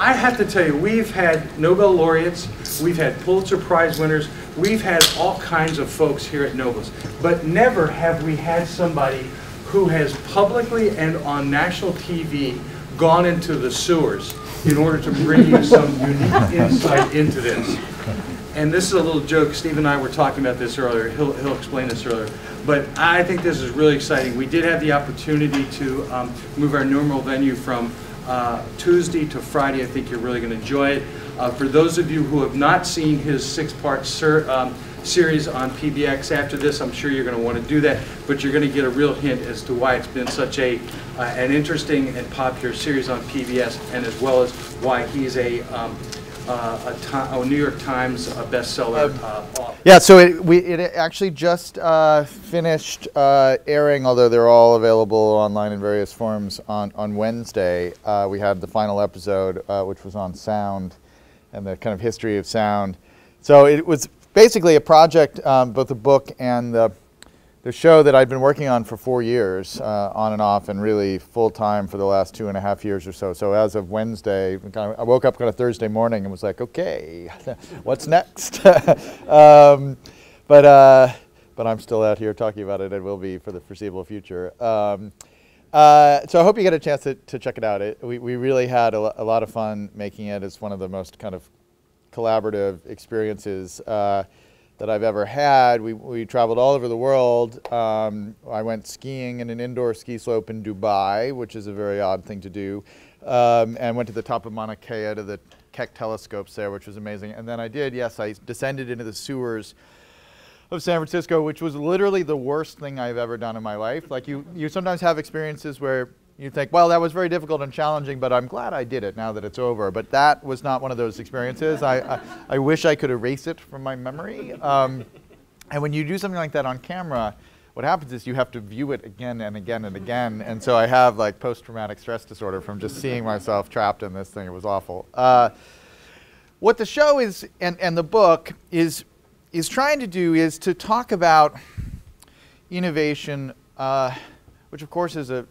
I have to tell you, we've had Nobel laureates, we've had Pulitzer Prize winners, we've had all kinds of folks here at Noblis, but never have we had somebody who has publicly and on national TV gone into the sewers in order to bring you some unique insight into this. And this is a little joke. Steve and I were talking about this earlier. He'll explain this earlier. But I think this is really exciting. We did have the opportunity to move our normal venue from Tuesday to Friday. I think you're really going to enjoy it. For those of you who have not seen his 6-part series on PBX, after this, I'm sure you're going to want to do that. But you're going to get a real hint as to why it's been such an interesting and popular series on PBS, and as well as why he's a New York Times bestseller author. Yeah, so it actually just finished airing, although they're all available online in various forms on Wednesday. We had the final episode, which was on sound and the kind of history of sound. So it was basically a project, both the book and the show that I'd been working on for 4 years, on and off, and really full-time for the last 2.5 years or so. So as of Wednesday, I woke up kind of Thursday morning and was like, okay, what's next? But I'm still out here talking about it and will be for the foreseeable future. So I hope you get a chance to check it out. We really had a lot of fun making it. It's one of the most kind of collaborative experiences that I've ever had. We traveled all over the world. I went skiing in an indoor ski slope in Dubai, which is a very odd thing to do, and went to the top of Mauna Kea to the Keck telescopes there, which was amazing. And then I descended into the sewers of San Francisco, which was literally the worst thing I've ever done in my life. Like you sometimes have experiences where you think, well, that was very difficult and challenging, but I'm glad I did it now that it's over. But that was not one of those experiences. I wish I could erase it from my memory. And when you do something like that on camera, what happens is you have to view it again and again and again. And so I have like post-traumatic stress disorder from just seeing myself trapped in this thing. It was awful. What the show is, and the book is trying to do is to talk about innovation, which of course is a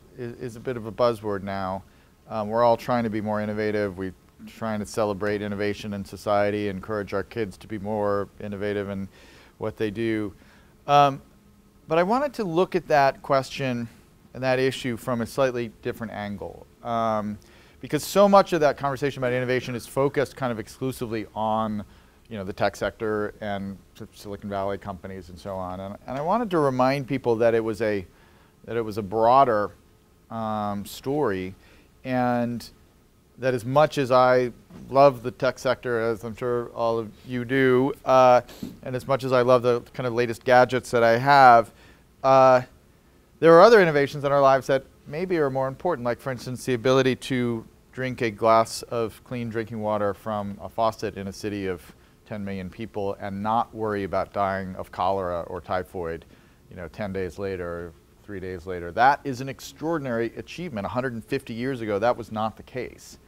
bit of a buzzword now. We're all trying to be more innovative. We're trying to celebrate innovation in society, encourage our kids to be more innovative in what they do. But I wanted to look at that question and that issue from a slightly different angle. Because so much of that conversation about innovation is focused kind of exclusively on the tech sector and Silicon Valley companies and so on. And I wanted to remind people that it was a broader story, and that as much as I love the tech sector, as I'm sure all of you do, and as much as I love the kind of latest gadgets that I have, there are other innovations in our lives that maybe are more important, like for instance the ability to drink a glass of clean drinking water from a faucet in a city of 10 million people and not worry about dying of cholera or typhoid 10 days later, 3 days later. That is an extraordinary achievement. 150 years ago, that was not the case.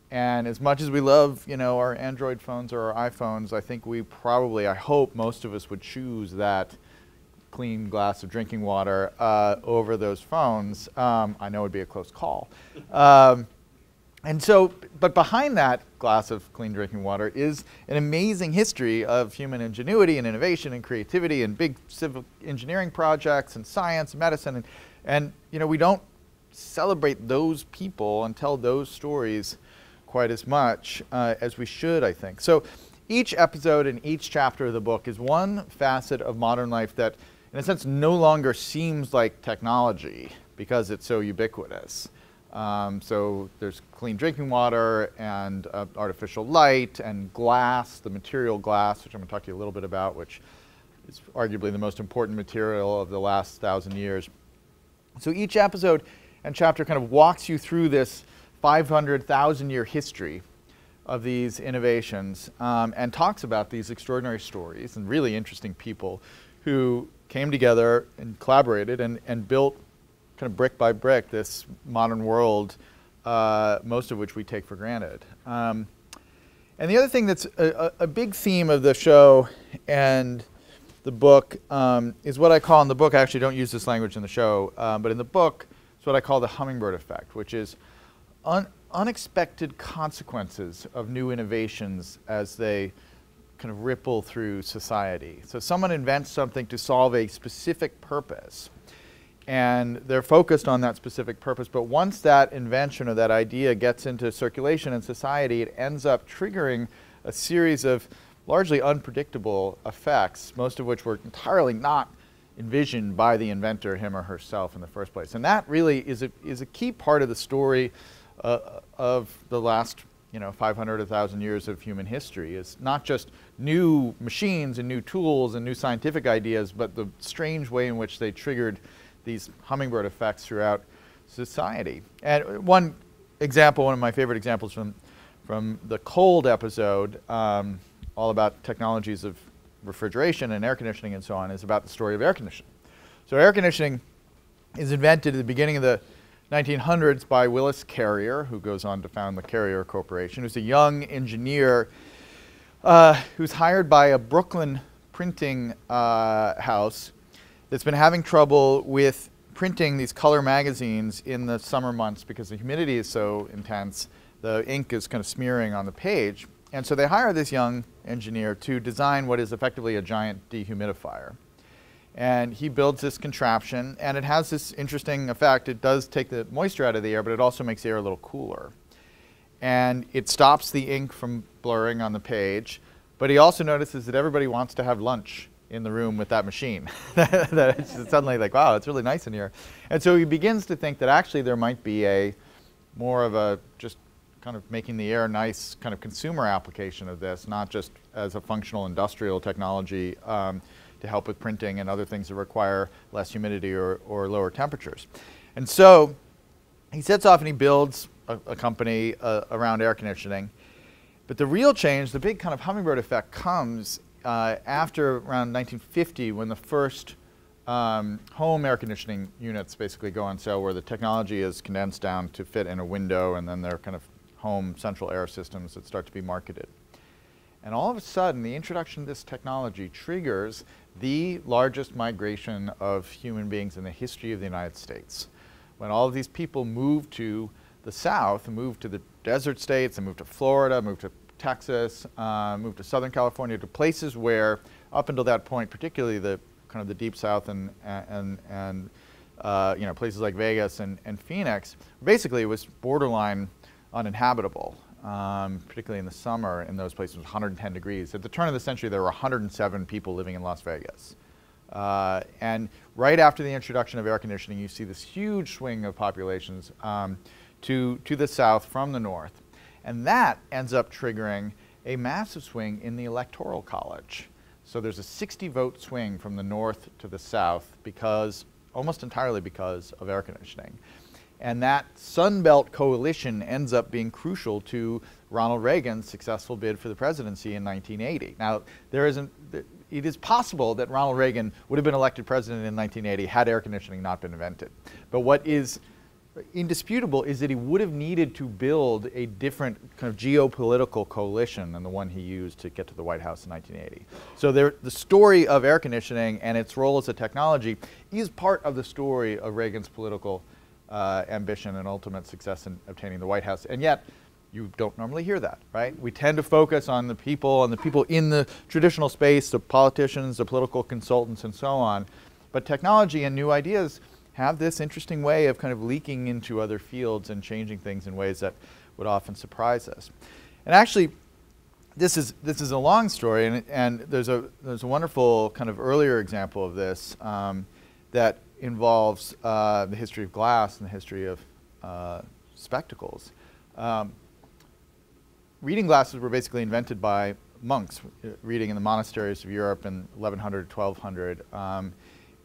And as much as we love, our Android phones or our iPhones, I think I hope most of us would choose that clean glass of drinking water over those phones. I know it would be a close call. But behind that glass of clean drinking water is an amazing history of human ingenuity and innovation and creativity and big civil engineering projects and science and medicine. And we don't celebrate those people and tell those stories quite as much as we should, I think. So each episode and each chapter of the book is one facet of modern life that, in a sense, no longer seems like technology because it's so ubiquitous. So there's clean drinking water and artificial light and glass, the material glass, which I'm going to talk to you a little bit about, which is arguably the most important material of the last 1,000 years. So each episode and chapter kind of walks you through this 500,000-year history of these innovations and talks about these extraordinary stories and really interesting people who came together and collaborated and built kind of brick by brick this modern world, most of which we take for granted. And the other thing that's a big theme of the show and the book is what I call in the book, I actually don't use this language in the show, but in the book, it's what I call the hummingbird effect, which is unexpected consequences of new innovations as they kind of ripple through society. So someone invents something to solve a specific purpose, and they're focused on that specific purpose, but once that invention or that idea gets into circulation in society, it ends up triggering a series of largely unpredictable effects, most of which were entirely not envisioned by the inventor, him or herself, in the first place. And that really is a key part of the story of the last 500, 1,000 years of human history. Is not just new machines and new tools and new scientific ideas, but the strange way in which they triggered these hummingbird effects throughout society. And one example, one of my favorite examples from the cold episode, all about technologies of refrigeration and air conditioning and so on, is about the story of air conditioning. So air conditioning is invented at the beginning of the 1900s by Willis Carrier, who goes on to found the Carrier Corporation, who's a young engineer who's hired by a Brooklyn printing house that's been having trouble with printing these color magazines in the summer months because the humidity is so intense. The ink is kind of smearing on the page. And so they hire this young engineer to design what is effectively a giant dehumidifier. And he builds this contraption, and it has this interesting effect. It does take the moisture out of the air, but it also makes the air a little cooler. And it stops the ink from blurring on the page. But he also notices that everybody wants to have lunch in the room with that machine. That it's suddenly like, wow, it's really nice in here. And so he begins to think that actually there might be more of a just kind of making the air nice kind of consumer application of this, not just as a functional industrial technology to help with printing and other things that require less humidity or lower temperatures. And so he sets off and he builds a company around air conditioning. But the real change, the big kind of hummingbird effect, comes after around 1950, when the first home air conditioning units basically go on sale, where the technology is condensed down to fit in a window, and then they're kind of home central air systems that start to be marketed. And all of a sudden, the introduction of this technology triggers the largest migration of human beings in the history of the United States. When all of these people moved to the South, moved to the desert states, and moved to Florida, moved to Texas, moved to Southern California, to places where, up until that point, particularly the kind of the deep South and places like Vegas and Phoenix, basically it was borderline uninhabitable, particularly in the summer. In those places, it was 110 degrees. At the turn of the century, there were 107 people living in Las Vegas. And right after the introduction of air conditioning, you see this huge swing of populations to the south from the north. And that ends up triggering a massive swing in the Electoral College. So there's a 60-vote swing from the north to the south, almost entirely because of air conditioning. And that Sun Belt coalition ends up being crucial to Ronald Reagan's successful bid for the presidency in 1980. Now, it is possible that Ronald Reagan would have been elected president in 1980 had air conditioning not been invented. But what is indisputable is that he would have needed to build a different kind of geopolitical coalition than the one he used to get to the White House in 1980. So the story of air conditioning and its role as a technology is part of the story of Reagan's political ambition and ultimate success in obtaining the White House. And yet, you don't normally hear that, right? We tend to focus on the people in the traditional space, the politicians, the political consultants, and so on. But technology and new ideas have this interesting way of kind of leaking into other fields and changing things in ways that would often surprise us. And actually, this is a long story, and there's a wonderful kind of earlier example of this that involves the history of glass and the history of spectacles. Reading glasses were basically invented by monks reading in the monasteries of Europe in 1100, 1200.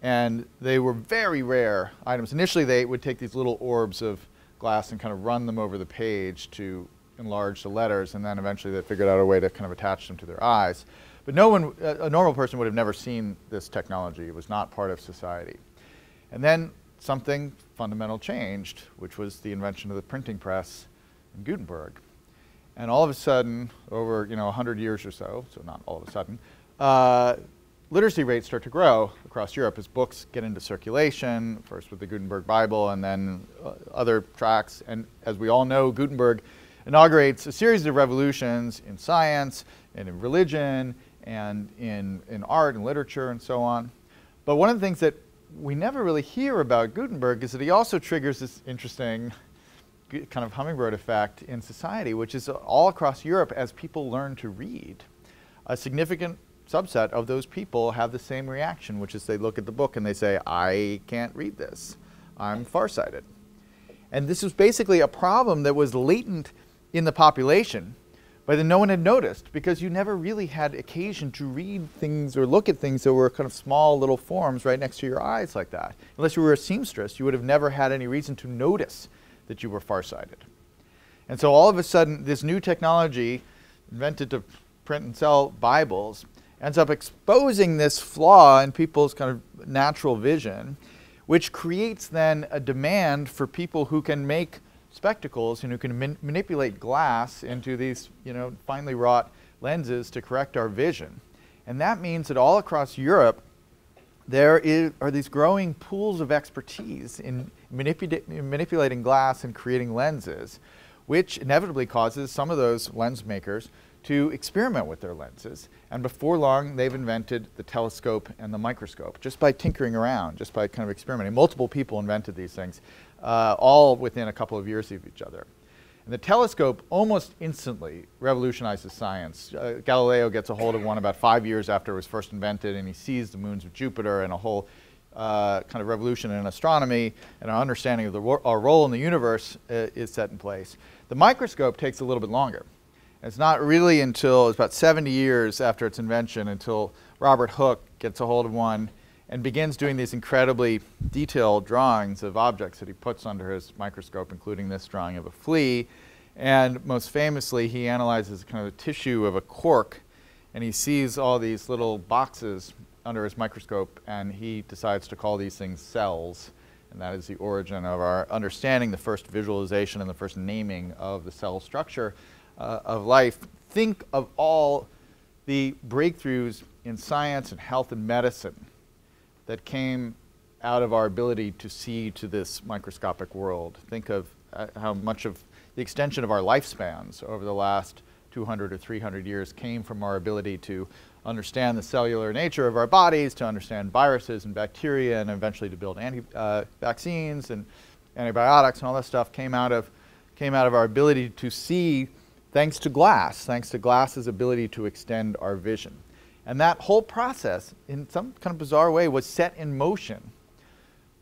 And they were very rare items. Initially, they would take these little orbs of glass and kind of run them over the page to enlarge the letters, and then eventually they figured out a way to kind of attach them to their eyes. But no one, a normal person would have never seen this technology. It was not part of society. And then something fundamental changed, which was the invention of the printing press in Gutenberg. And all of a sudden, over 100 years or so not all of a sudden, literacy rates start to grow across Europe as books get into circulation, first with the Gutenberg Bible and then other tracts. And as we all know, Gutenberg inaugurates a series of revolutions in science and in religion and in art and literature and so on. But one of the things that we never really hear about Gutenberg is that he also triggers this interesting kind of hummingbird effect in society, which is all across Europe as people learn to read. A significant subset of those people have the same reaction, which is they look at the book and they say, I can't read this. I'm farsighted. And this was basically a problem that was latent in the population, but that no one had noticed because you never really had occasion to read things or look at things that were kind of small little forms right next to your eyes like that. Unless you were a seamstress, you would have never had any reason to notice that you were farsighted. And so all of a sudden, this new technology invented to print and sell Bibles ends up exposing this flaw in people's kind of natural vision, which creates then a demand for people who can make spectacles and who can manipulate glass into these, finely wrought lenses to correct our vision. And that means that all across Europe, there are these growing pools of expertise in manipulating glass and creating lenses, which inevitably causes some of those lens makers to experiment with their lenses. And before long, they've invented the telescope and the microscope, just by tinkering around, just by kind of experimenting. Multiple people invented these things, all within a couple of years of each other. And the telescope almost instantly revolutionizes science. Galileo gets a hold of one about 5 years after it was first invented, and he sees the moons of Jupiter, and a whole kind of revolution in astronomy and our understanding of our role in the universe is set in place. The microscope takes a little bit longer. It's not really until it's about 70 years after its invention until Robert Hooke gets a hold of one and begins doing these incredibly detailed drawings of objects that he puts under his microscope, including this drawing of a flea. And most famously, he analyzes kind of the tissue of a cork, and he sees all these little boxes under his microscope, and he decides to call these things cells. And that is the origin of our understanding, the first visualization and the first naming of the cell structure of life. Think of all the breakthroughs in science and health and medicine that came out of our ability to see to this microscopic world. Think of how much of the extension of our lifespans over the last 200 or 300 years came from our ability to understand the cellular nature of our bodies, to understand viruses and bacteria, and eventually to build vaccines and antibiotics, and all that stuff came out of our ability to see thanks to glass's ability to extend our vision. And that whole process, in some kind of bizarre way, was set in motion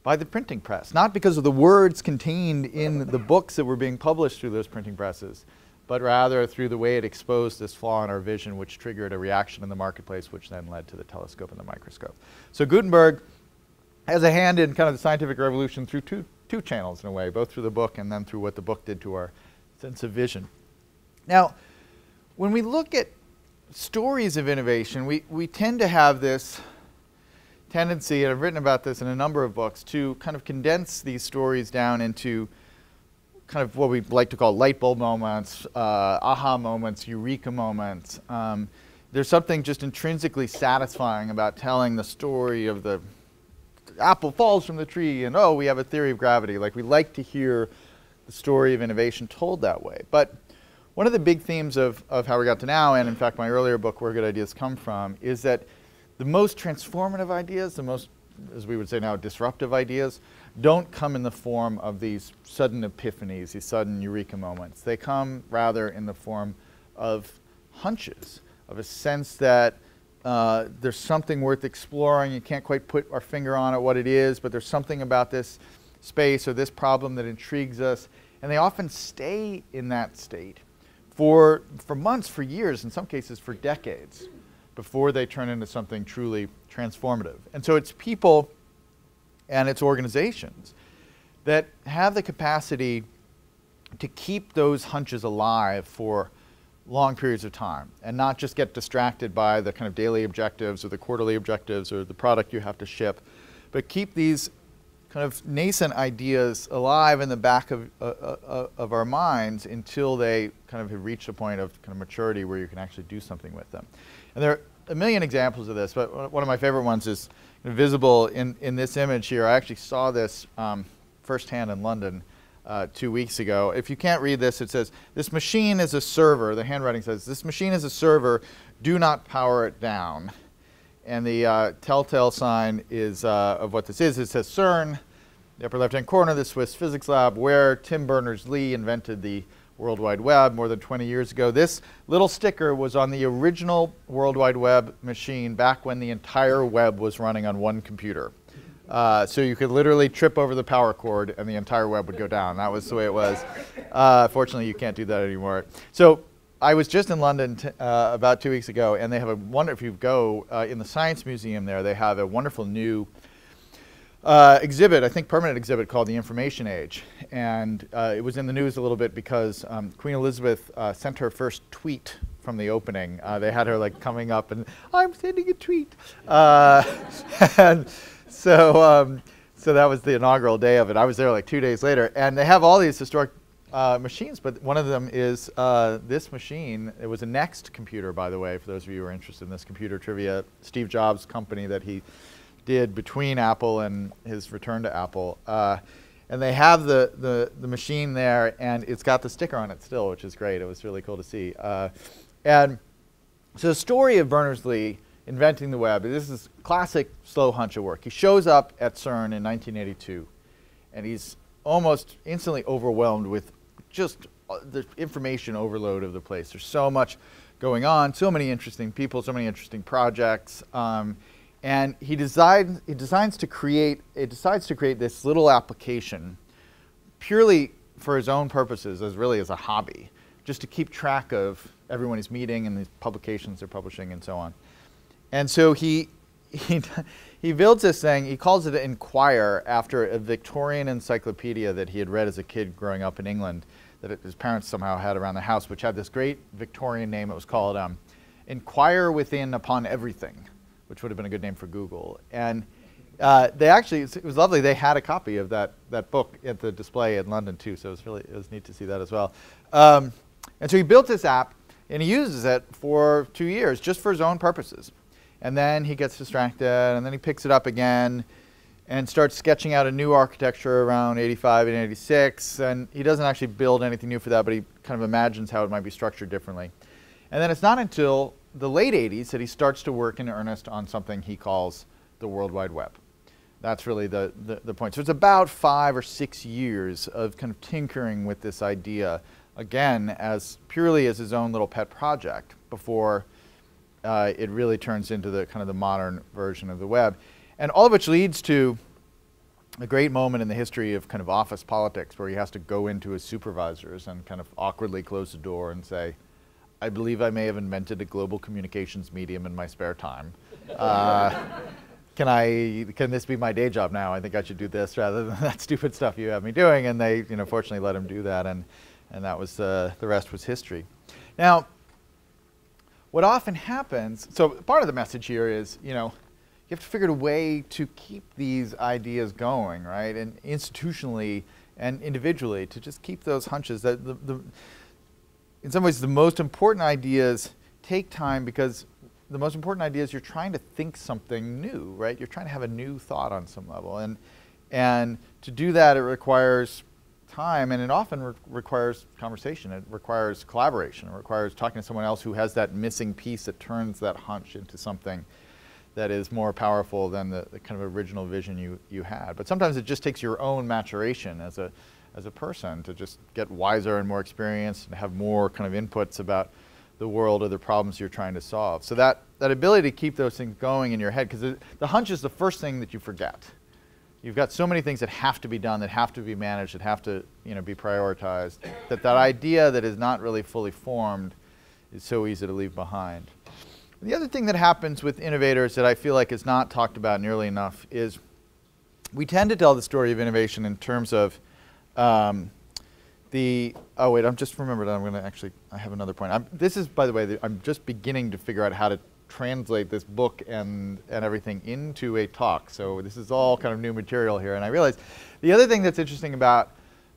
by the printing press, not because of the words contained in the books that were being published through those printing presses, but rather through the way it exposed this flaw in our vision, which triggered a reaction in the marketplace, which then led to the telescope and the microscope. So Gutenberg has a hand in kind of the scientific revolution through two channels in a way, both through the book and then through what the book did to our sense of vision. Now, when we look at stories of innovation, we tend to have this tendency, and I've written about this in a number of books, to kind of condense these stories down into kind of what we like to call light bulb moments, aha moments, eureka moments. There's something just intrinsically satisfying about telling the story of the apple falls from the tree and, oh, we have a theory of gravity. Like, we like to hear the story of innovation told that way. But one of the big themes of How We Got to Now, and in fact my earlier book, Where Good Ideas Come From, is that the most transformative ideas, the most, as we would say now, disruptive ideas, don't come in the form of these sudden epiphanies, these sudden eureka moments. They come rather in the form of hunches, of a sense that there's something worth exploring. You can't quite put our finger on it, what it is, but there's something about this space or this problem that intrigues us. And they often stay in that state for months, for years, in some cases for decades, before they turn into something truly transformative. And so it's people and it's organizations that have the capacity to keep those hunches alive for long periods of time and not just get distracted by the kind of daily objectives or the quarterly objectives or the product you have to ship, but keep these kind of nascent ideas alive in the back of our minds until they kind of have reached a point of kind of maturity where you can actually do something with them. And there a million examples of this, but one of my favorite ones is visible in this image here. I actually saw this firsthand in London 2 weeks ago. If you can't read this, it says, "This machine is a server." The handwriting says, "This machine is a server. Do not power it down." And the telltale sign is of what this is. It says CERN, the upper left-hand corner, the Swiss physics lab, where Tim Berners-Lee invented the World Wide Web more than 20 years ago. This little sticker was on the original World Wide Web machine back when the entire web was running on one computer. So you could literally trip over the power cord and the entire web would go down. That was the way it was. Fortunately, you can't do that anymore. So I was just in London about 2 weeks ago, and they have a wonderful, if you go in the Science Museum there, they have a wonderful new exhibit, I think permanent exhibit, called The Information Age. And it was in the news a little bit because Queen Elizabeth sent her first tweet from the opening. They had her like coming up and, "I'm sending a tweet." And so that was the inaugural day of it. I was there like 2 days later. And they have all these historic machines, but one of them is this machine. It was a Next computer, by the way, for those of you who are interested in this computer trivia. Steve Jobs' company that he did between Apple and his return to Apple. And they have the machine there, and it's got the sticker on it still, which is great. It was really cool to see. And so the story of Berners-Lee inventing the web, this is classic slow hunch at work. He shows up at CERN in 1982, and he's almost instantly overwhelmed with just the information overload of the place. There's so much going on, so many interesting people, so many interesting projects. And he decides to create this little application purely for his own purposes, as really as a hobby, just to keep track of everyone he's meeting and the publications they're publishing and so on. And so he builds this thing. He calls it Inquire, after a Victorian encyclopedia that he had read as a kid growing up in England, that his parents somehow had around the house, which had this great Victorian name. It was called Inquire Within Upon Everything, which would have been a good name for Google. And they actually, it was lovely, they had a copy of that book at the display in London too, so it was neat to see that as well. And so he built this app, and he uses it for 2 years, just for his own purposes. And then he gets distracted, and then he picks it up again, and starts sketching out a new architecture around 85 and 86, and he doesn't actually build anything new for that, but he kind of imagines how it might be structured differently. And then it's not until the late 80s that he starts to work in earnest on something he calls the World Wide Web. That's really the point. So it's about 5 or 6 years of kind of tinkering with this idea, again, as purely as his own little pet project before it really turns into the kind of the modern version of the web. And all of which leads to a great moment in the history of kind of office politics where he has to go into his supervisors and kind of awkwardly close the door and say, "I believe I may have invented a global communications medium in my spare time. Can this be my day job now? I think I should do this rather than that stupid stuff you have me doing." And they, fortunately let him do that, and that was the rest was history. Now, what often happens, so part of the message here is, you have to figure out a way to keep these ideas going, right? And institutionally and individually to just keep those hunches. That in some ways, the most important ideas take time because the most important ideas, you're trying to think something new, right? You're trying to have a new thought on some level. And to do that, it requires time, and it often requires conversation. It requires collaboration. It requires talking to someone else who has that missing piece that turns that hunch into something that is more powerful than the kind of original vision you had. But sometimes it just takes your own maturation as a person to just get wiser and more experienced and have more kind of inputs about the world or the problems you're trying to solve. So that ability to keep those things going in your head, because the hunch is the first thing that you forget. You've got so many things that have to be done, that have to be managed, that have to be prioritized, that idea that is not really fully formed is so easy to leave behind. The other thing that happens with innovators that I feel like is not talked about nearly enough is we tend to tell the story of innovation in terms of oh wait, I'm just remembered. I have another point. This is, by the way, I'm just beginning to figure out how to translate this book and everything into a talk. So this is all kind of new material here. And I realize the other thing that's interesting about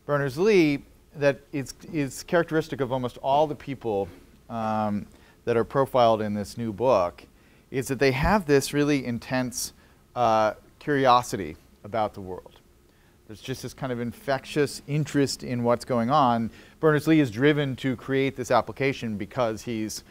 Berners-Lee that is characteristic of almost all the people that are profiled in this new book is that they have this really intense curiosity about the world. There's just this kind of infectious interest in what's going on. Berners-Lee is driven to create this application because he's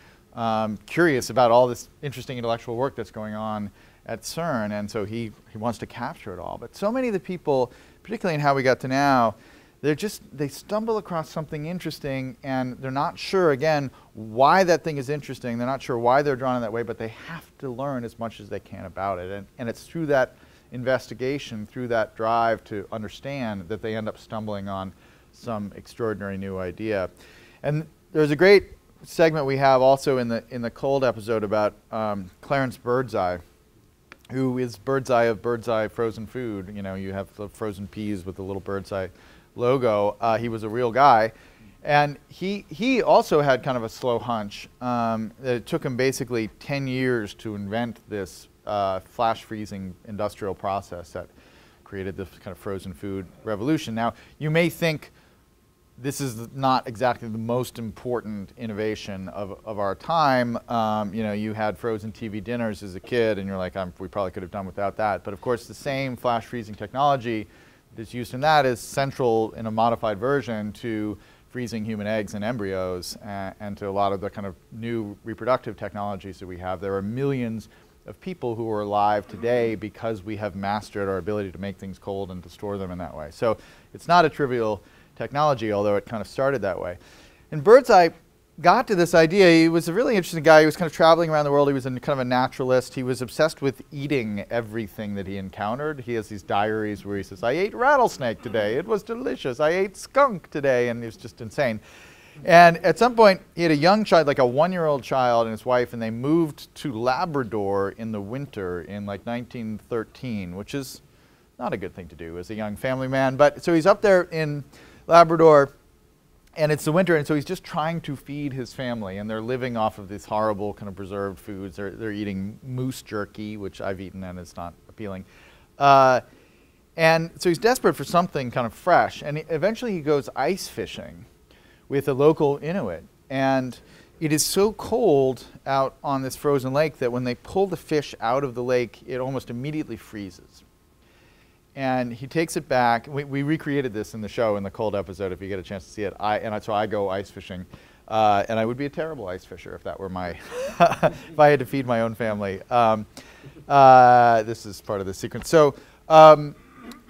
curious about all this interesting intellectual work that's going on at CERN, and so he wants to capture it all. But so many of the people, particularly in How We Got to Now, they stumble across something interesting, and they're not sure, again, why that thing is interesting. They're not sure why they're drawn in that way, but they have to learn as much as they can about it. And it's through that investigation, through that drive to understand, that they end up stumbling on some extraordinary new idea. And there's a great segment we have also in the Cold episode about Clarence Birdseye, who is Birdseye of Birdseye frozen food. You know, you have the frozen peas with the little Birdseye logo. He was a real guy. And he also had kind of a slow hunch. It took him basically 10 years to invent this flash freezing industrial process that created this kind of frozen food revolution. Now, you may think this is not exactly the most important innovation of our time. You know, you had frozen TV dinners as a kid, and you're like, we probably could have done without that. But of course, the same flash freezing technology that's used in that is central in a modified version to freezing human eggs and embryos and to a lot of the kind of new reproductive technologies that we have. There are millions of people who are alive today because we have mastered our ability to make things cold and to store them in that way. So it's not a trivial technology, although it kind of started that way. And Birdseye got to this idea. He was a really interesting guy. He was kind of traveling around the world. He was kind of a naturalist. He was obsessed with eating everything that he encountered. He has these diaries where he says, I ate rattlesnake today. It was delicious. I ate skunk today. And he was just insane. And at some point, he had a young child, like a 1-year-old child and his wife, and they moved to Labrador in the winter in like 1913, which is not a good thing to do as a young family man. But so he's up there in Labrador, and it's the winter, and so he's just trying to feed his family, and they're living off of these horrible kind of preserved foods. They're eating moose jerky, which I've eaten and it's not appealing. And so he's desperate for something kind of fresh, and eventually he goes ice fishing with a local Inuit. And it is so cold out on this frozen lake that when they pull the fish out of the lake, it almost immediately freezes. And he takes it back. We recreated this in the show in the Cold episode if you get a chance to see it. So I go ice fishing. And I would be a terrible ice fisher if that were my, if I had to feed my own family. This is part of the sequence. So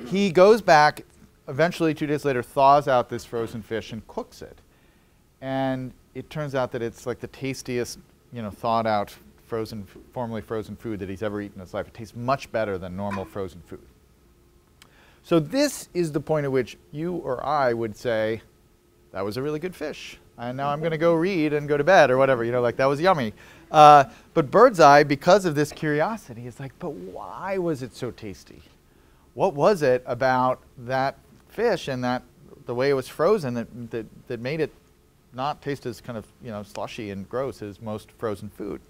he goes back, eventually 2 days later, thaws out this frozen fish and cooks it. And it turns out that it's like the tastiest, you know, thawed out formerly frozen food that he's ever eaten in his life. It tastes much better than normal frozen food. So this is the point at which you or I would say, that was a really good fish. And now I'm going to go read and go to bed or whatever, you know, like that was yummy. But Birdseye, because of this curiosity, is like, but why was it so tasty? What was it about that fish and the way it was frozen that made it not taste as kind of, you know, slushy and gross as most frozen food?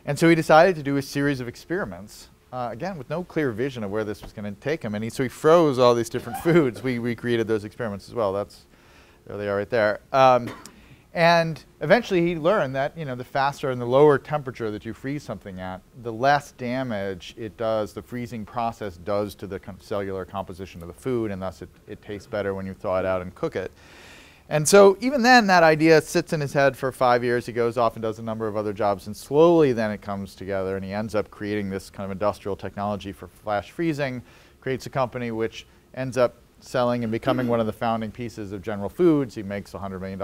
And so he decided to do a series of experiments, again, with no clear vision of where this was going to take him. And so he froze all these different foods. We recreated those experiments as well. There they are right there. And eventually he learned that, you know, the faster and the lower temperature that you freeze something at, the less damage it does, the freezing process does to the cellular composition of the food, and thus it tastes better when you thaw it out and cook it. And so even then, that idea sits in his head for 5 years. He goes off and does a number of other jobs, and slowly then it comes together, and he ends up creating this kind of industrial technology for flash freezing, creates a company which ends up selling and becoming one of the founding pieces of General Foods. He makes $100 million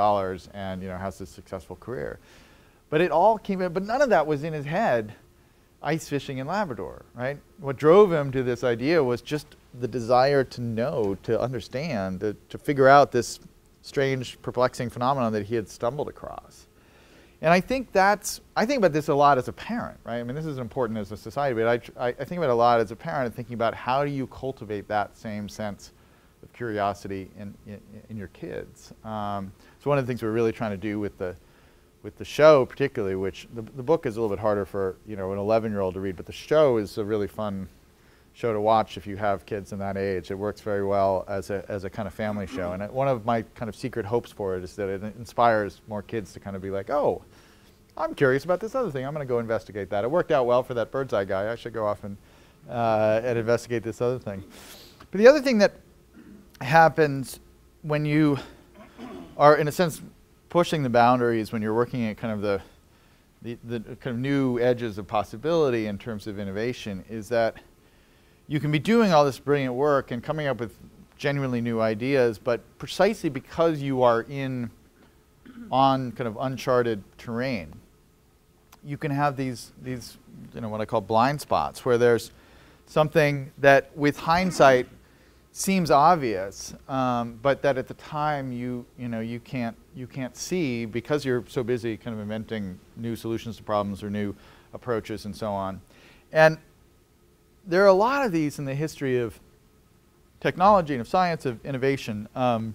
and, you know, has this successful career. But it all came in, but none of that was in his head ice fishing in Labrador, right? What drove him to this idea was just the desire to know, to understand, to figure out this strange, perplexing phenomenon that he had stumbled across. And I think about this a lot as a parent, right? I mean, this is important as a society, but I think about it a lot as a parent and thinking about how do you cultivate that same sense of curiosity in your kids. So one of the things we're really trying to do with the show, particularly, which the book is a little bit harder for, you know, an 11-year-old to read, but the show is a really fun show to watch if you have kids in that age. It works very well as a kind of family show. And one of my kind of secret hopes for it is that it inspires more kids to kind of be like, oh, I'm curious about this other thing. I'm going to go investigate that. It worked out well for that bird's eye guy. I should go off and investigate this other thing. But the other thing that happens when you are, in a sense, pushing the boundaries, when you're working at kind of the kind of new edges of possibility in terms of innovation, is that you can be doing all this brilliant work and coming up with genuinely new ideas, but precisely because you are on kind of uncharted terrain, you can have these what I call blind spots, where there's something that with hindsight seems obvious, but that at the time you can't see because you're so busy kind of inventing new solutions to problems or new approaches and so on. And there are a lot of these in the history of technology and of science, of innovation, and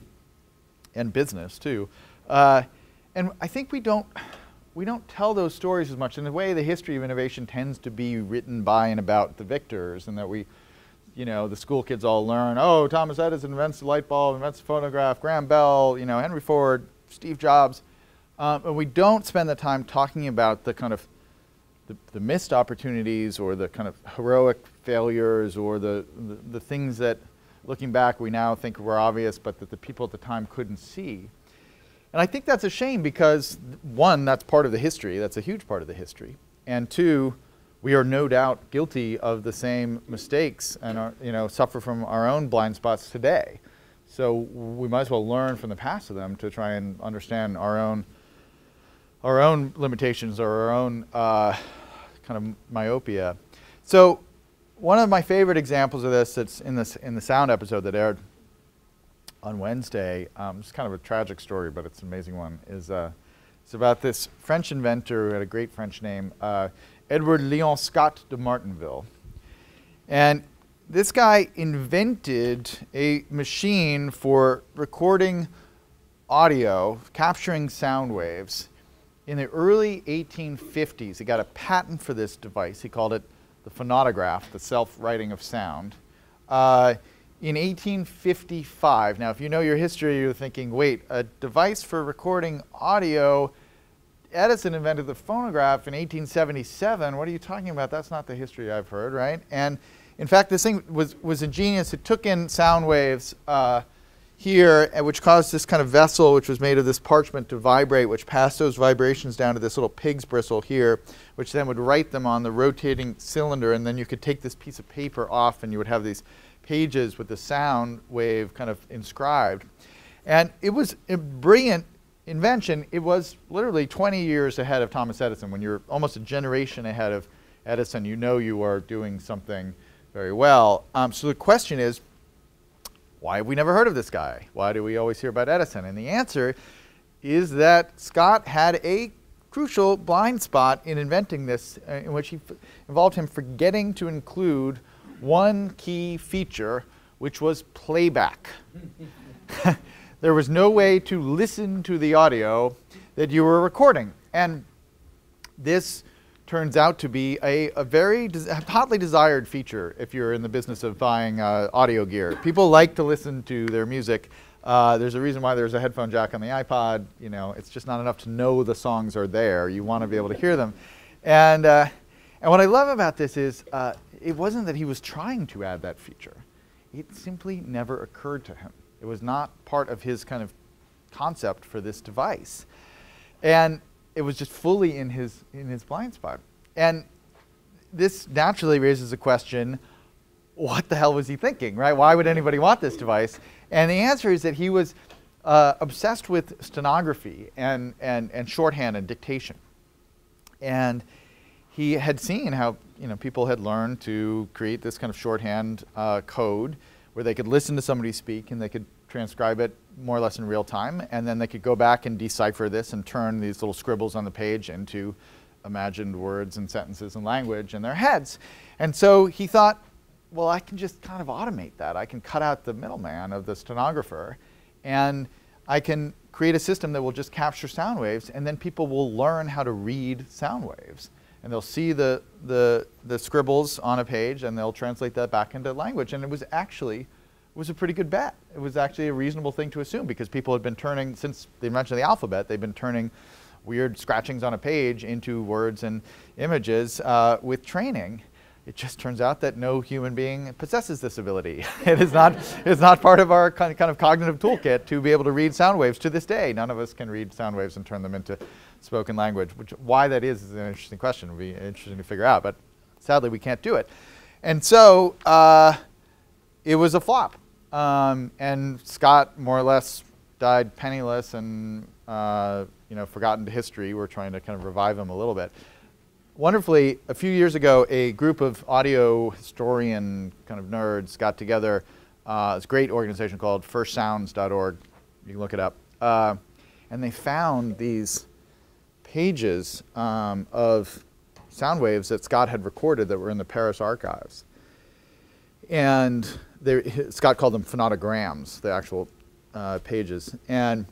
business too. And I think we don't tell those stories as much. In a way, the history of innovation tends to be written by and about the victors, and that the school kids all learn, oh, Thomas Edison invents the light bulb, invents the phonograph, Graham Bell, Henry Ford, Steve Jobs. And we don't spend the time talking about the kind of the missed opportunities, or the kind of heroic failures, or the things that, looking back, we now think were obvious, but that the people at the time couldn't see. And I think that's a shame because, one, that's part of the history. That's a huge part of the history. And two, we are no doubt guilty of the same mistakes and suffer from our own blind spots today. So we might as well learn from the past of them to try and understand our own limitations, or our own kind of myopia. So one of my favorite examples of this, that's in the Sound episode that aired on Wednesday, it's kind of a tragic story, but it's an amazing one, is it's about this French inventor who had a great French name, Edward Leon Scott de Martinville. And this guy invented a machine for recording audio, capturing sound waves in the early 1850s. He got a patent for this device. He called it the phonograph, the self-writing of sound. In 1855, now if you know your history, you're thinking, wait, a device for recording audio, Edison invented the phonograph in 1877. What are you talking about? That's not the history I've heard, right? And in fact, this thing was ingenious. It took in sound waves here, which caused this kind of vessel, which was made of this parchment, to vibrate, which passed those vibrations down to this little pig's bristle here, which then would write them on the rotating cylinder, and then you could take this piece of paper off and you would have these pages with the sound wave kind of inscribed. And it was a brilliant invention. It was literally 20 years ahead of Thomas Edison. When you're almost a generation ahead of Edison, you are doing something very well. So the question is, why have we never heard of this guy? Why do we always hear about Edison? And the answer is that Scott had a crucial blind spot in inventing this, in which involved him forgetting to include one key feature, which was playback. There was no way to listen to the audio that you were recording. And this turns out to be a very hotly desired feature if you're in the business of buying audio gear. People like to listen to their music. There's a reason why there's a headphone jack on the iPod. It's just not enough to know the songs are there. You want to be able to hear them. And what I love about this is it wasn't that he was trying to add that feature. It simply never occurred to him. It was not part of his kind of concept for this device. And it was just fully in his blind spot. And this naturally raises a question, what the hell was he thinking, right? Why would anybody want this device? And the answer is that he was obsessed with stenography and shorthand and dictation. And he had seen how people had learned to create this kind of shorthand code where they could listen to somebody speak and they could transcribe it more or less in real time, and then they could go back and decipher this and turn these little scribbles on the page into imagined words and sentences and language in their heads. And so he thought, well, I can just kind of automate that. I can cut out the middleman of the stenographer, and I can create a system that will just capture sound waves, and then people will learn how to read sound waves. And they'll see the scribbles on a page, and they'll translate that back into language. And it was a pretty good bet. It was actually a reasonable thing to assume, because people had been turning, since the invention of the alphabet, they've been turning weird scratchings on a page into words and images. With training, it just turns out that no human being possesses this ability. It's not part of our kind of cognitive toolkit to be able to read sound waves to this day. None of us can read sound waves and turn them into spoken language. Why that is an interesting question. It would be interesting to figure out, but sadly we can't do it. And so it was a flop. And Scott more or less died penniless and forgotten to history. We're trying to kind of revive him a little bit. Wonderfully, a few years ago, a group of audio historian kind of nerds got together. It's a great organization called firstsounds.org. You can look it up. And they found these pages of sound waves that Scott had recorded that were in the Paris archives. And Scott called them phonautograms, the actual pages. And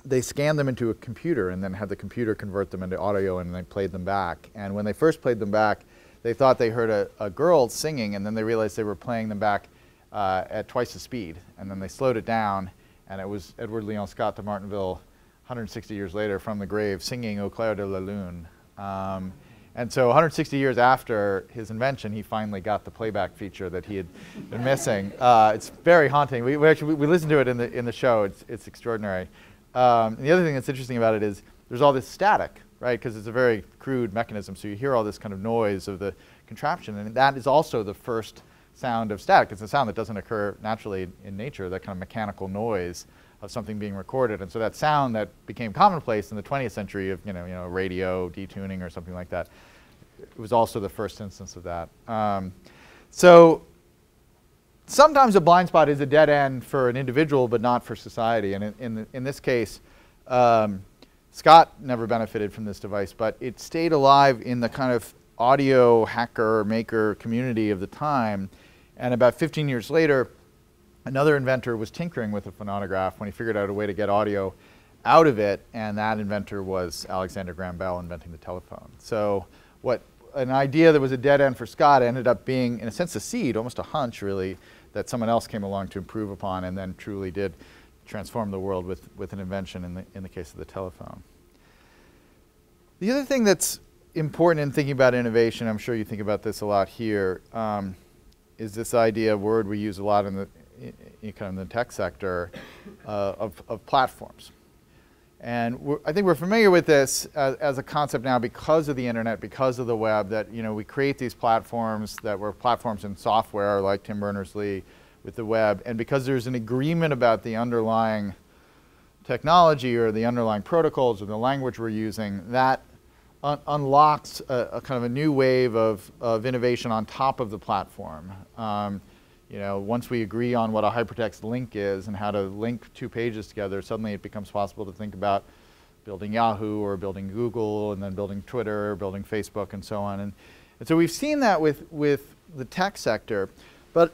they scanned them into a computer and then had the computer convert them into audio, and they played them back. And when they first played them back, they thought they heard a girl singing, and then they realized they were playing them back at twice the speed. And then they slowed it down, and it was Edward Leon Scott de Martinville, 160 years later, from the grave, singing Au clair de la lune. And so 160 years after his invention, he finally got the playback feature that he had been missing. It's very haunting. We listened to it in the show. It's extraordinary. The other thing that's interesting about it is there's all this static, right? Because it's a very crude mechanism. So you hear all this kind of noise of the contraption. And that is also the first sound of static. It's a sound that doesn't occur naturally in nature, that kind of mechanical noise of something being recorded. And so that sound that became commonplace in the 20th century of radio detuning or something like that, it was also the first instance of that. So sometimes a blind spot is a dead end for an individual, but not for society. And in this case, Scott never benefited from this device, but it stayed alive in the kind of audio hacker maker community of the time. And about 15 years later, another inventor was tinkering with a phonautograph when he figured out a way to get audio out of it, and that inventor was Alexander Graham Bell, inventing the telephone. So an idea that was a dead end for Scott ended up being, in a sense, a seed, almost a hunch, really, that someone else came along to improve upon and then truly did transform the world with an invention in the case of the telephone. The other thing that's important in thinking about innovation, I'm sure you think about this a lot here, is this idea, a word we use a lot in the tech sector, of platforms. And I think we're familiar with this as a concept now because of the internet, because of the web, that we create these platforms that were platforms in software like Tim Berners-Lee with the web, and because there's an agreement about the underlying technology or the underlying protocols or the language we're using, that unlocks a kind of a new wave of innovation on top of the platform. Once we agree on what a hypertext link is and how to link two pages together, suddenly it becomes possible to think about building Yahoo or building Google and then building Twitter or building Facebook and so on. And so we've seen that with the tech sector. But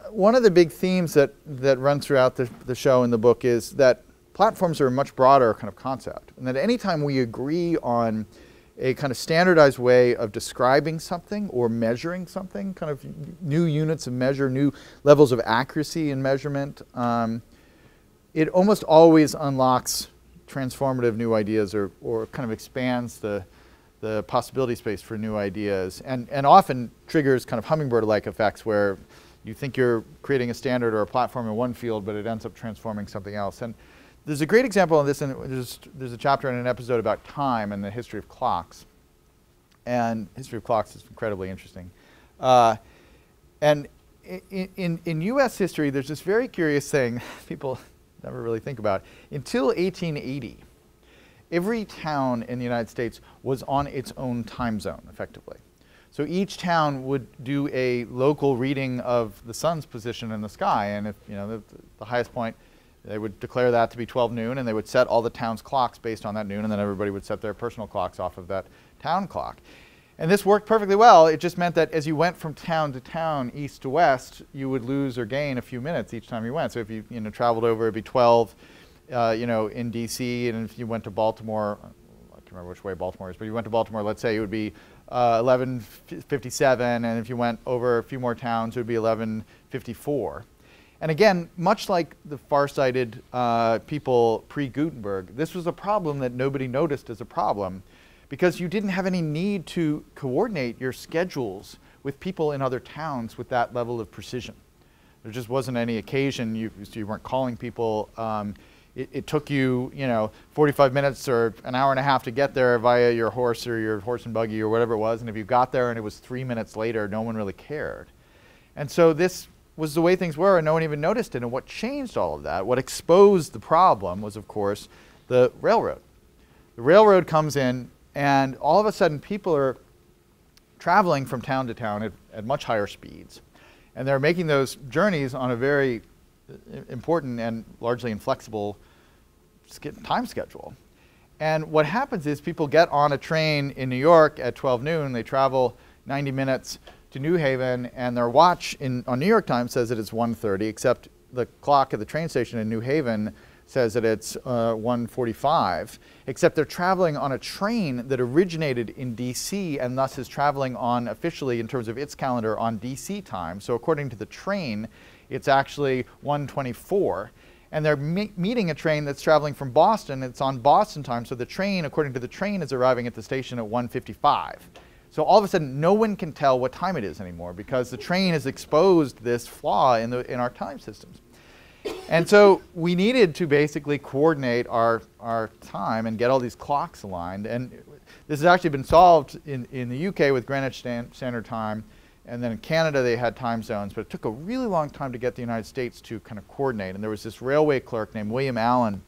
one of the big themes that run throughout the show and the book is that platforms are a much broader kind of concept. And that anytime we agree on a kind of standardized way of describing something or measuring something, kind of new units of measure, new levels of accuracy in measurement, it almost always unlocks transformative new ideas or kind of expands the possibility space for new ideas, and often triggers kind of hummingbird-like effects where you think you're creating a standard or a platform in one field, but it ends up transforming something else. And there's a great example of this, and there's a chapter in an episode about time and the history of clocks. And history of clocks is incredibly interesting. And in US history, there's this very curious thing people never really think about. Until 1880, every town in the United States was on its own time zone, effectively. So each town would do a local reading of the sun's position in the sky, and if the highest point, they would declare that to be 12 noon, and they would set all the town's clocks based on that noon, and then everybody would set their personal clocks off of that town clock. And this worked perfectly well. It just meant that as you went from town to town, east to west, you would lose or gain a few minutes each time you went. So if you traveled over, it'd be 12, in D.C., and if you went to Baltimore, I can't remember which way Baltimore is, but you went to Baltimore, let's say it would be 11:57, and if you went over a few more towns, it would be 11:54. And again, much like the far-sighted people pre-Gutenberg, this was a problem that nobody noticed as a problem because you didn't have any need to coordinate your schedules with people in other towns with that level of precision. There just wasn't any occasion. You weren't calling people. It took you, 45 minutes or an hour and a half to get there via your horse or your horse and buggy or whatever it was. And if you got there and it was 3 minutes later, no one really cared. And so this was the way things were, and no one even noticed it. And what changed all of that, what exposed the problem was, of course, the railroad. The railroad comes in, and all of a sudden people are traveling from town to town at much higher speeds. And they're making those journeys on a very important and largely inflexible time schedule. And what happens is people get on a train in New York at 12 noon, they travel 90 minutes to New Haven, and their watch on New York time says that it's 1:30, except the clock at the train station in New Haven says that it's 1:45, except they're traveling on a train that originated in DC and thus is traveling on, officially in terms of its calendar, on DC time. So according to the train, it's actually 1:24. And they're meeting a train that's traveling from Boston. It's on Boston time, so the train, according to the train, is arriving at the station at 1:55. So all of a sudden, no one can tell what time it is anymore because the train has exposed this flaw in our time systems. And so we needed to basically coordinate our time and get all these clocks aligned. And this has actually been solved in the UK with Greenwich Standard Time. And then in Canada, they had time zones. But it took a really long time to get the United States to kind of coordinate. And there was this railway clerk named William Allen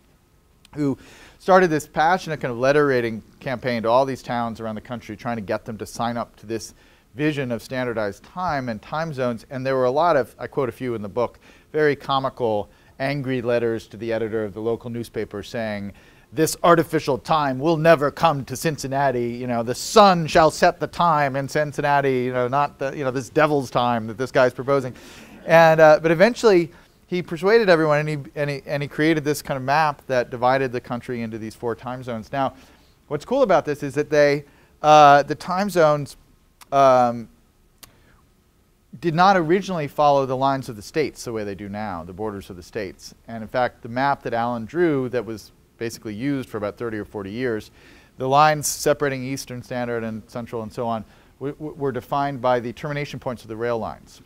who started this passionate kind of letter writing campaign to all these towns around the country, trying to get them to sign up to this vision of standardized time and time zones. And there were a lot of, I quote a few in the book, very comical, angry letters to the editor of the local newspaper saying, "This artificial time will never come to Cincinnati. The sun shall set the time in Cincinnati. Not the, this devil's time that this guy's proposing." And but eventually, he persuaded everyone, and he created this kind of map that divided the country into these 4 time zones. Now, what's cool about this is that the time zones did not originally follow the lines of the states the way they do now, the borders of the states. And in fact, the map that Allen drew that was basically used for about 30 or 40 years, the lines separating Eastern Standard and Central and so on were defined by the termination points of the rail lines.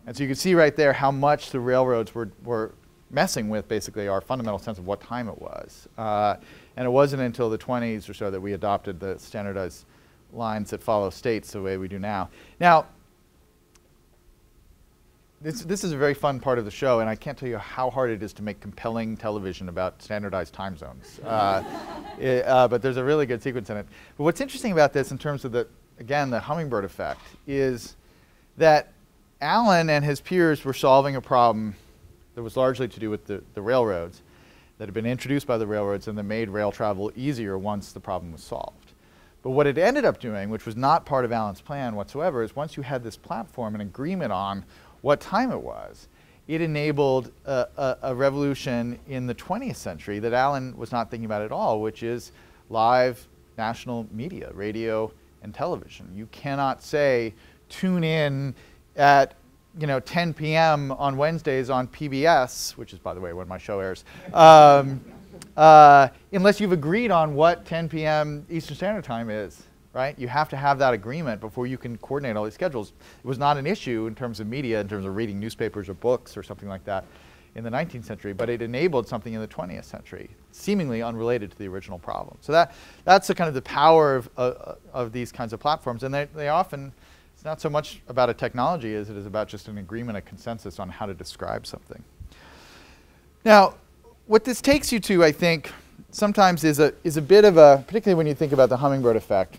And so you can see right there how much the railroads were messing with basically our fundamental sense of what time it was. And it wasn't until the 20s or so that we adopted the standardized lines that follow states the way we do now. Now, this is a very fun part of the show, and I can't tell you how hard it is to make compelling television about standardized time zones. But there's a really good sequence in it. But what's interesting about this in terms of the hummingbird effect is that Allen and his peers were solving a problem that was largely to do with the railroads that had been introduced by the railroads and that made rail travel easier once the problem was solved. But what it ended up doing, which was not part of Allen's plan whatsoever, is once you had this platform and agreement on what time it was, it enabled a revolution in the 20th century that Allen was not thinking about at all, which is live national media, radio and television. You cannot say, tune in at 10 p.m. on Wednesdays on PBS, which is, by the way, when my show airs, unless you've agreed on what 10 p.m. Eastern Standard Time is, right? You have to have that agreement before you can coordinate all these schedules. It was not an issue in terms of media, in terms of reading newspapers or books or something like that in the 19th century, but it enabled something in the 20th century, seemingly unrelated to the original problem. So that's the kind of the power of these kinds of platforms, and they often, it's not so much about a technology as it is about just an agreement, a consensus on how to describe something. Now, what this takes you to, I think, sometimes is a bit of a, particularly when you think about the hummingbird effect,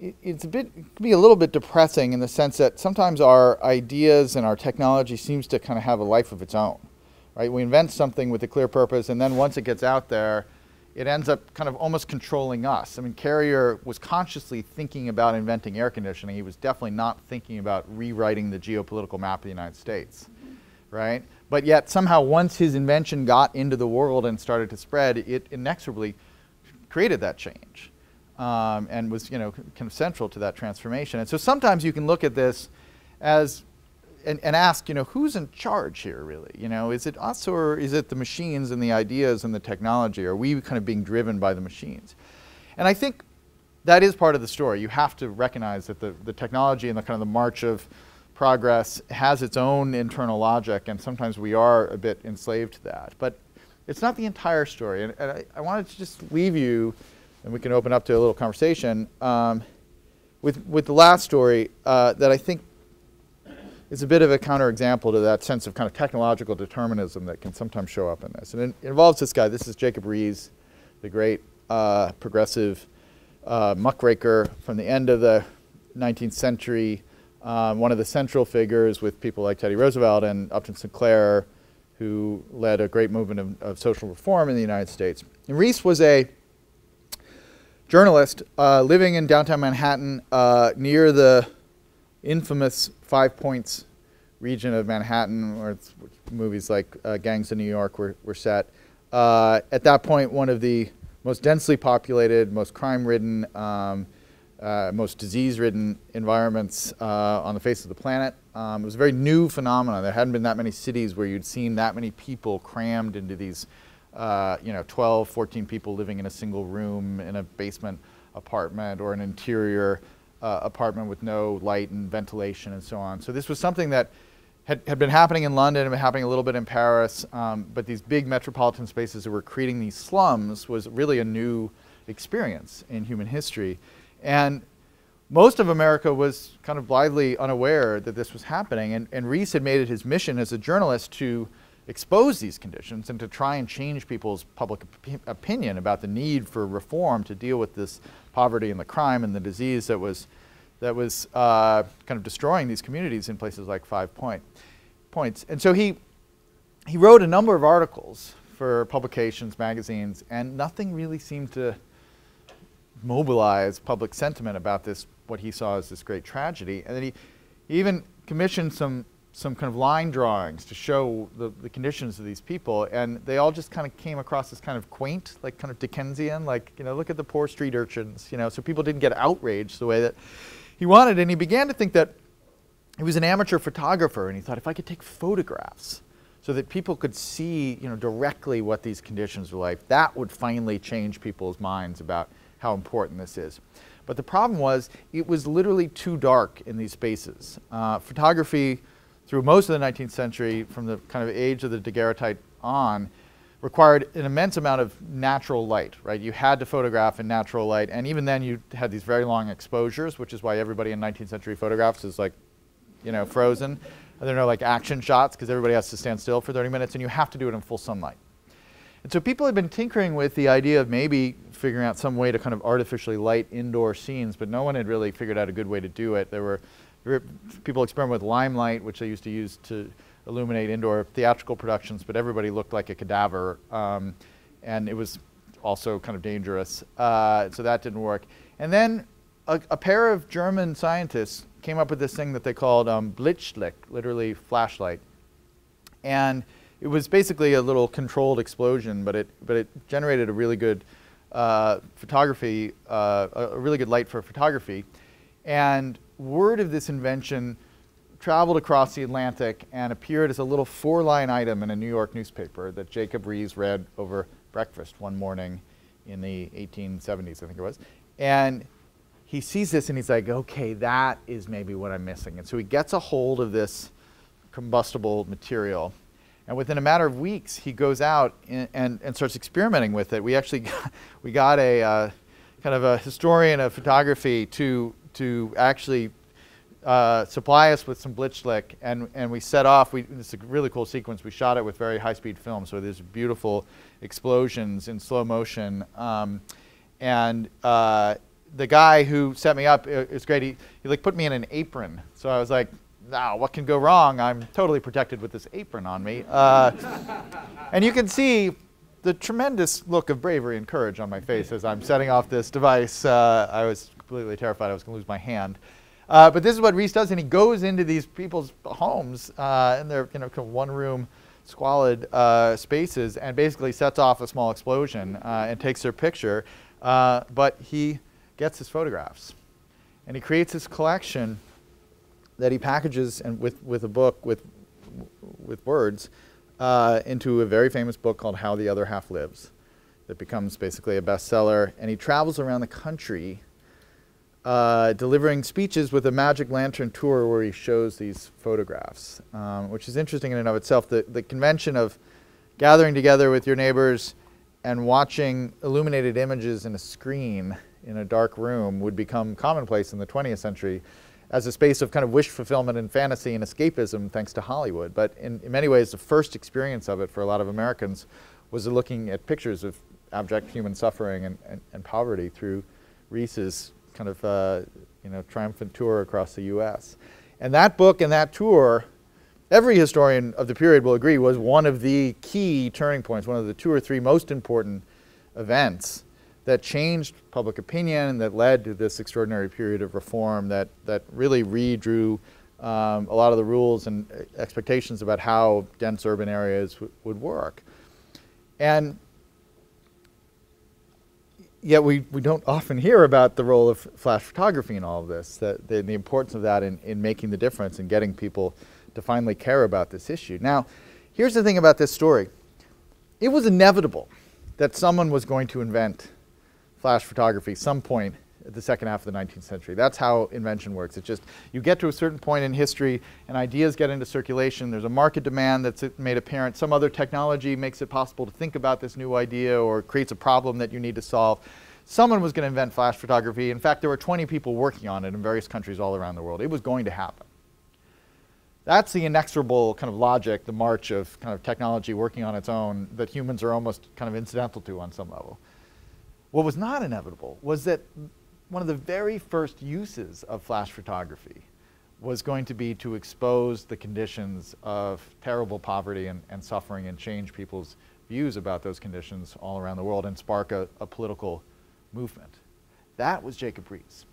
it can be a little bit depressing in the sense that sometimes our ideas and our technology seems to kind of have a life of its own, right? We invent something with a clear purpose, and then once it gets out there, it ends up kind of almost controlling us. I mean, Carrier was consciously thinking about inventing air conditioning. He was definitely not thinking about rewriting the geopolitical map of the United States, right? But yet somehow once his invention got into the world and started to spread, it inexorably created that change. And was kind of central to that transformation. And so sometimes you can look at this as and ask, who's in charge here, really? Is it us or is it the machines and the ideas and the technology? Are we kind of being driven by the machines? And I think that is part of the story. You have to recognize that the technology and the kind of the march of progress has its own internal logic, and sometimes we are a bit enslaved to that. But it's not the entire story. And I wanted to just leave you, and we can open up to a little conversation, with the last story that I think is a bit of a counterexample to that sense of kind of technological determinism that can sometimes show up in this. And it involves this guy. This is Jacob Riis, the great progressive muckraker from the end of the 19th century, one of the central figures with people like Teddy Roosevelt and Upton Sinclair, who led a great movement of social reform in the United States. And Riis was a journalist living in downtown Manhattan near the infamous 5 Points region of Manhattan, where movies like Gangs of New York were set. At that point, one of the most densely populated, most crime-ridden, most disease-ridden environments on the face of the planet. It was a very new phenomenon. There hadn't been that many cities where you'd seen that many people crammed into these 12, 14 people living in a single room in a basement apartment or an interior apartment with no light and ventilation and so on. So this was something that had been happening in London and been happening a little bit in Paris, but these big metropolitan spaces that were creating these slums was really a new experience in human history. And most of America was kind of blithely unaware that this was happening, and Riis had made it his mission as a journalist to expose these conditions and to try and change people's public opinion about the need for reform to deal with this poverty and the crime and the disease that was kind of destroying these communities in places like 5 Points. And so he wrote a number of articles for publications, magazines, and nothing really seemed to mobilize public sentiment about this, what he saw as this great tragedy. And then he even commissioned some kind of line drawings to show the conditions of these people, and they all just kind of came across as kind of quaint, like kind of Dickensian, like, look at the poor street urchins, so people didn't get outraged the way that he wanted. And he began to think that he was an amateur photographer, and he thought, if I could take photographs so that people could see, directly what these conditions were like, that would finally change people's minds about how important this is. But the problem was, it was literally too dark in these spaces. Photography, through most of the 19th century, from the kind of age of the daguerreotype on, required an immense amount of natural light, right? You had to photograph in natural light, and even then you had these very long exposures, which is why everybody in 19th century photographs is like, frozen. And there are no like action shots because everybody has to stand still for 30 minutes, and you have to do it in full sunlight. And so people had been tinkering with the idea of maybe figuring out some way to kind of artificially light indoor scenes, but no one had really figured out a good way to do it. There were people experiment with limelight, which they used to use to illuminate indoor theatrical productions, but everybody looked like a cadaver, and it was also kind of dangerous, so that didn't work. And then a pair of German scientists came up with this thing that they called Blitzlicht, literally flashlight, and it was basically a little controlled explosion, but it generated a really good photography, a really good light for photography. And word of this invention traveled across the Atlantic and appeared as a little 4-line item in a New York newspaper that Jacob Riis read over breakfast one morning in the 1870s, I think it was. And he sees this and he's like, okay, that is maybe what I'm missing. And so he gets a hold of this combustible material. And within a matter of weeks, he goes out and starts experimenting with it. We actually got a kind of a historian of photography to actually supply us with some Blitzlicht, and we set off. It's a really cool sequence. We shot it with very high-speed film, so there's beautiful explosions in slow motion. The guy who set me up, it's great. He like put me in an apron, so I was like, now, what can go wrong? I'm totally protected with this apron on me. And you can see the tremendous look of bravery and courage on my face as I'm setting off this device. I was completely terrified I was going to lose my hand. But this is what Riis does, and he goes into these people's homes in their kind of one-room, squalid spaces, and basically sets off a small explosion and takes their picture. But he gets his photographs, and he creates this collection that he packages and with a book with words into a very famous book called How the Other Half Lives, that becomes basically a bestseller. And he travels around the country delivering speeches with a magic lantern tour where he shows these photographs, which is interesting in and of itself. The convention of gathering together with your neighbors and watching illuminated images in a screen in a dark room would become commonplace in the 20th century as a space of kind of wish fulfillment and fantasy and escapism thanks to Hollywood. But in many ways, the first experience of it for a lot of Americans was looking at pictures of abject human suffering and poverty through Reese's kind of triumphant tour across the US. And that book and that tour, every historian of the period will agree, was one of the key turning points, one of the 2 or 3 most important events that changed public opinion and that led to this extraordinary period of reform that really redrew a lot of the rules and expectations about how dense urban areas would work. And yet we don't often hear about the role of flash photography in all of this, the importance of that in making the difference and getting people to finally care about this issue. Now, here's the thing about this story. It was inevitable that someone was going to invent flash photography some point at the second half of the 19th century. That's how invention works. It's just, you get to a certain point in history and ideas get into circulation. There's a market demand that's made apparent. Some other technology makes it possible to think about this new idea or creates a problem that you need to solve. Someone was going to invent flash photography. In fact, there were 20 people working on it in various countries all around the world. It was going to happen. That's the inexorable kind of logic, the march of kind of technology working on its own that humans are almost kind of incidental to on some level. What was not inevitable was that one of the very first uses of flash photography was going to be to expose the conditions of terrible poverty and suffering and change people's views about those conditions all around the world and spark a political movement. That was Jacob Riis.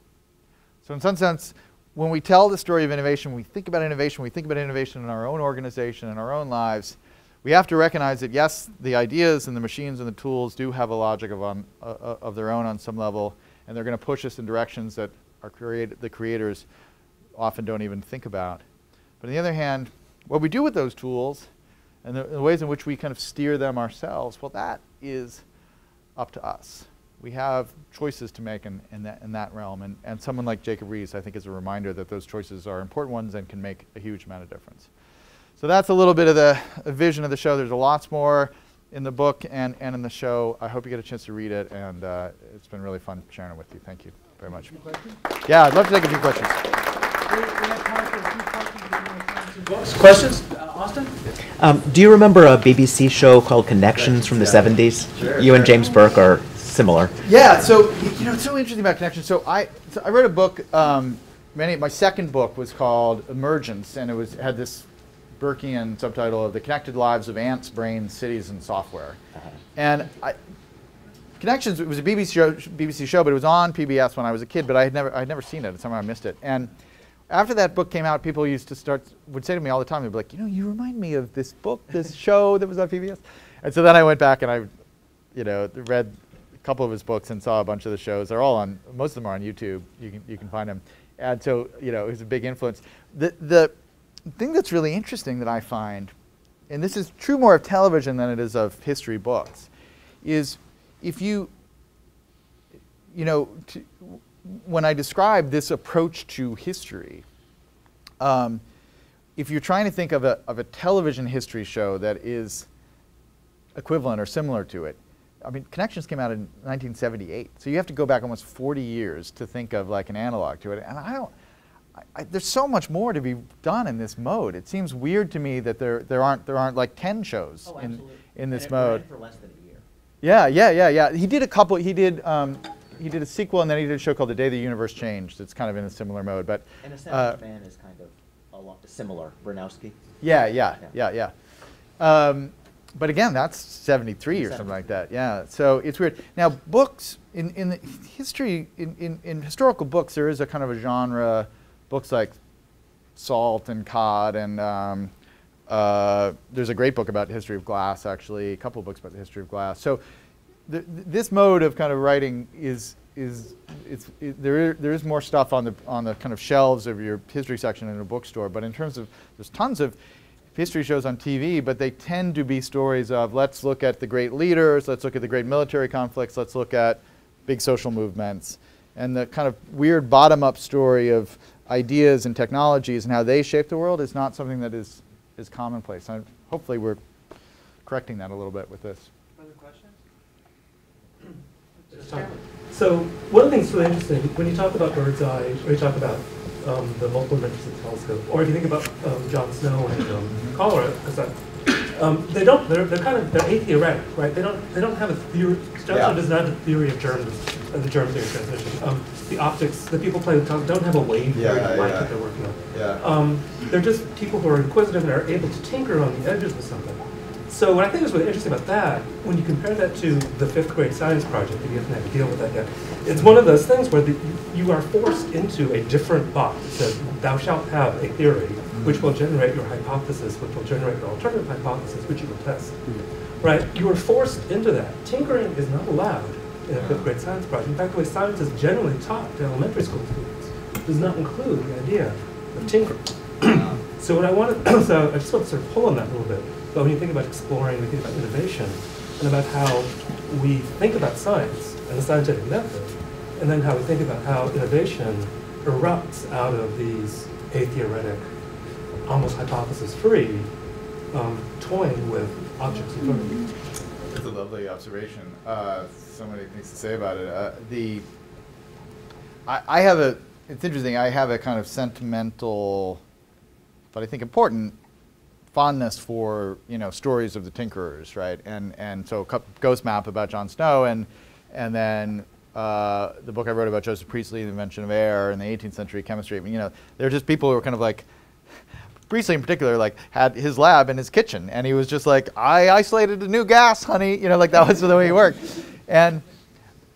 So in some sense, when we tell the story of innovation, we think about innovation in our own organization, in our own lives, we have to recognize that, yes, the ideas and the machines and the tools do have a logic of their own on some level, and they're going to push us in directions that the creators often don't even think about. But on the other hand, what we do with those tools and the ways in which we kind of steer them ourselves, well, that is up to us. We have choices to make in that realm, and someone like Jacob Riis, I think, is a reminder that those choices are important ones and can make a huge amount of difference. So that's a little bit of the vision of the show. There's lots more in the book and in the show. I hope you get a chance to read it, and it's been really fun sharing it with you. Thank you very much. Yeah, I'd love to take a few questions. Questions, Austin? Do you remember a BBC show called Connections from the 70s? Sure, You and James Burke are similar. Yeah, so it's so interesting about Connections. So I wrote a book. My second book was called Emergence, and it had this Burkean subtitle of The Connected Lives of Ants, Brains, Cities, and Software. And Connections, it was a BBC show, but it was on PBS when I was a kid, but I had never seen it. Somehow I missed it. And after that book came out, people would say to me all the time, they'd be like, you remind me of this book, this show that was on PBS. And so then I went back and I read a couple of his books and saw a bunch of the shows. They're all on, most of them are on YouTube. You can find them. And so, it was a big influence. The thing that's really interesting that I find, and this is true more of television than it is of history books, is if when I describe this approach to history, if you're trying to think of a television history show that is equivalent or similar to it, I mean, Connections came out in 1978, so you have to go back almost 40 years to think of like an analog to it. And there's so much more to be done in this mode. It seems weird to me that there aren't like 10 shows in this mode. For less than a year. Yeah. He did a couple. He did a sequel, and then he did a show called The Day the Universe Changed. It's kind of in a similar mode, but. And A Savage Man is kind of a lot similar. Bronowski. Yeah. But again, that's 73 or something like that. Yeah. So it's weird. Now, books in the history in historical books, there is a kind of a genre. Books like Salt and Cod, and there's a great book about the history of glass, actually, a couple of books about the history of glass. So this mode of kind of writing is there is more stuff on the kind of shelves of your history section in a bookstore, but in terms of, there's tons of history shows on TV, but they tend to be stories of, let's look at the great leaders, let's look at the great military conflicts, let's look at big social movements, and the kind of weird bottom-up story of ideas and technologies and how they shape the world is not something that is commonplace. Hopefully we're correcting that a little bit with this. Other questions? So one of the things that's really interesting, when you talk about bird's eye, or you talk about the multiple dimensions of the telescope, or if you think about Jon Snow and cholera, they're atheoretic, right? They don't have a theory. Jon Snow does not have a theory of germ theory transmission. The optics, the people playing the telescope don't have a wave theory of light that they're working on. They're just people who are inquisitive and are able to tinker on the edges with something. So what I think is really interesting about that, when you compare that to the 5th grade science project, if you haven't had to deal with that yet, it's one of those things where you are forced into a different box. It says, thou shalt have a theory, which will generate your hypothesis, which will generate your alternative hypothesis, which you will test. Right? You are forced into that. Tinkering is not allowed in a 5th grade science project. In fact, the way science is generally taught to elementary school students does not include the idea of tinkering. So what I wanted, so I just want to sort of pull on that a little bit. But when you think about exploring, we think about innovation, and about how we think about science and the scientific method, and then how we think about how innovation erupts out of these atheoretic, almost hypothesis-free, toying with objects in front of you. That's a lovely observation. So many things to say about it. It's interesting, I have a kind of sentimental, but I think important, fondness for stories of the tinkerers, right? And so Ghost Map about Jon Snow, and then the book I wrote about Joseph Priestley, The Invention of Air in the 18th century chemistry. I mean, they're just people who were kind of like, Priestley in particular, like had his lab in his kitchen, and he was just like, I isolated a new gas, honey, like that was the way he worked. And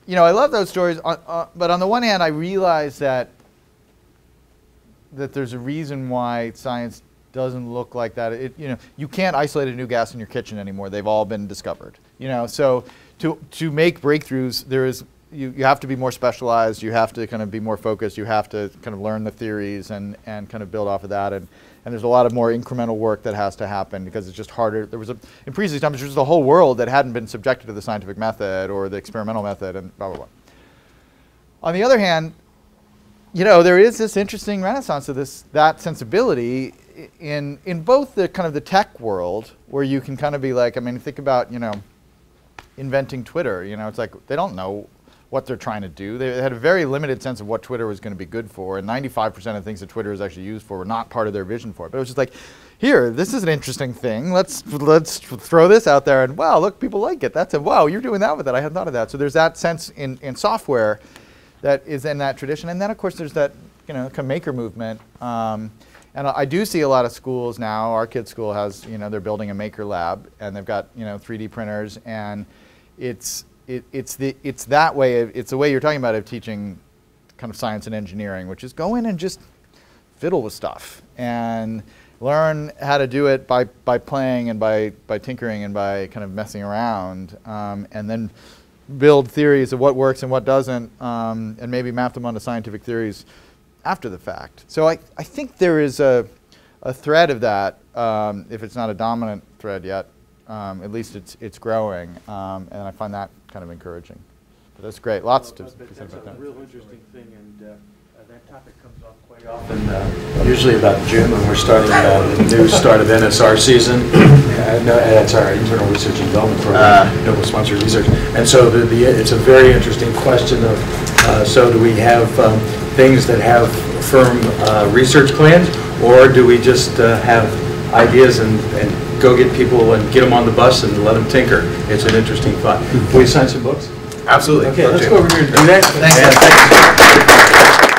I love those stories, but on the one hand, I realize that there's a reason why science doesn't look like that. You can't isolate a new gas in your kitchen anymore. They've all been discovered. So to make breakthroughs, you have to be more specialized. You have to kind of be more focused. You have to kind of learn the theories and kind of build off of that. And there's a lot of more incremental work that has to happen because it's just harder. In Priestley's time, there was a whole world that hadn't been subjected to the scientific method or the experimental method and blah, blah, blah. On the other hand, there is this interesting renaissance of that sensibility in both the kind of the tech world, where you can kind of be like, think about, inventing Twitter. It's like they don't know what they're trying to do. They had a very limited sense of what Twitter was going to be good for, and 95% of the things that Twitter is actually used for were not part of their vision for it. But it was just like, here, this is an interesting thing. Let's throw this out there, and wow, look, people like it. Wow, you're doing that with it. I hadn't thought of that. So there's that sense in software that is in that tradition, and then of course there's that kind of maker movement. And I do see a lot of schools now. Our kids' school has, they're building a maker lab, and they've got, 3D printers, and it's that way. It's the way you're talking about of teaching, kind of science and engineering, which is go in and just fiddle with stuff and learn how to do it by playing and by tinkering and by kind of messing around, and then build theories of what works and what doesn't, and maybe map them onto scientific theories after the fact. So I think there is a thread of that, if it's not a dominant thread yet, at least it's growing, and I find that kind of encouraging. But that's great. Lots to say about that. That's a real interesting thing, and that topic comes up quite often, usually about June when we're starting the new start of NSR season. That's our internal research and development program, Noblis sponsored research. And so it's a very interesting question of, so do we have things that have firm research plans, or do we just have ideas and go get people and get them on the bus and let them tinker? It's an interesting thought. Will you sign some books? Absolutely. Okay, let's go over here and do that. Thanks.